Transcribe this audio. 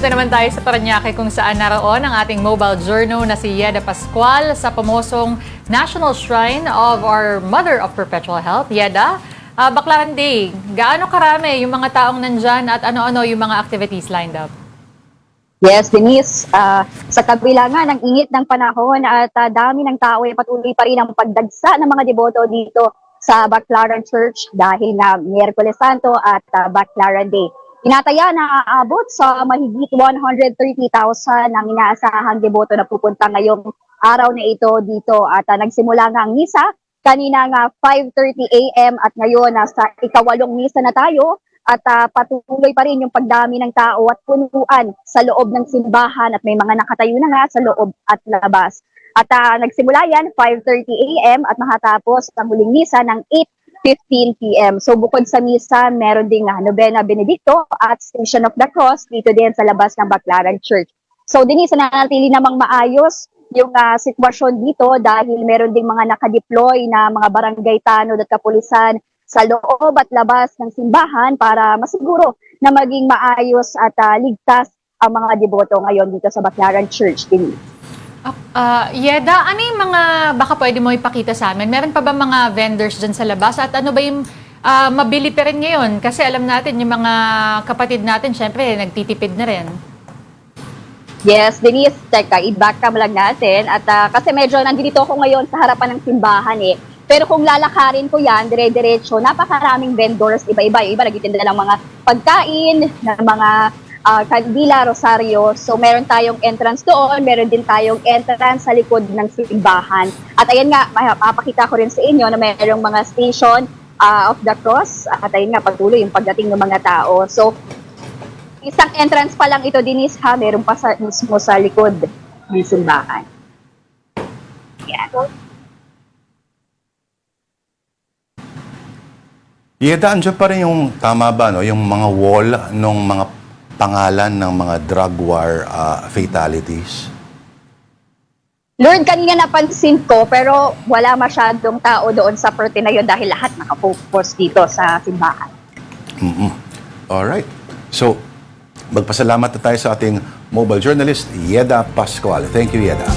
Pumunta naman tayo sa Parañaque kung saan naroon ang ating mobile journo na si Yeda Pascual sa pamosong National Shrine of our Mother of Perpetual Health. Yeda, Baclaran Day, gaano karami yung mga taong nandyan at ano-ano yung mga activities lined up? Yes, Denise, sa kabila nga ng init ng panahon at dami ng tao ay patuloy pa rin ang pagdagsa ng mga deboto dito sa Baclaran Church dahil nga Miyerkules Santo at Baclaran Day. Tinataya na aabot sa mahigit 130,000 ang inaasahang deboto na pupunta ngayong araw na ito dito at nagsimula nga ang misa kanina nga 5:30 AM at ngayon nasa ikawalong misa na tayo at patuloy pa rin yung pagdami ng tao at punuan sa loob ng simbahan at may mga nakatayo na nga sa loob at labas. At nagsimula yan 5:30 AM at makatapos ang huling misa ng 8:15 PM. So bukod sa misa, meron ding Novena Benedicto at Station of the Cross dito din sa labas ng Baclaran Church. So Denise, nanatili namang maayos yung sitwasyon dito dahil meron ding mga nakadeploy na mga barangay tanod at kapulisan sa loob at labas ng simbahan para masiguro na maging maayos at ligtas ang mga deboto ngayon dito sa Baclaran Church. Yeda, ano yung mga baka pwede mo ipakita sa amin? Meron pa ba mga vendors dyan sa labas? At ano ba yung mabili pa rin ngayon? Kasi alam natin yung mga kapatid natin, syempre, nagtitipid na rin. Yes, Denise, teka, i-back cam lang natin. At kasi medyo nandito ako ngayon sa harapan ng simbahan eh. Pero kung lalakarin ko yan, dire-diretso, napakaraming vendors, iba-iba. Yung iba nagtitinda ng mga pagkain, ng mga kandila, rosaryo. So meron tayong entrance doon, meron din tayong entrance sa likod ng simbahan. At ayan nga, mapakita ko rin sa inyo na mayroong mga station of the cross. At ayan nga, patuloy yung pagdating ng mga tao. So isang entrance pa lang ito, Denise, ha? Meron pa mismo sa likod ng simbahan. Yan. Yeda, andyan pa rin yung, tama ba, no? Yung mga wall ng mga pangalan ng mga drug war fatalities? Lord, kanina napansin ko pero wala masyadong tao doon sa parte na yun dahil lahat nakafocus dito sa simbahan. Alright. So, magpasalamat na tayo sa ating mobile journalist, Yeda Pascual. Thank you, Yeda.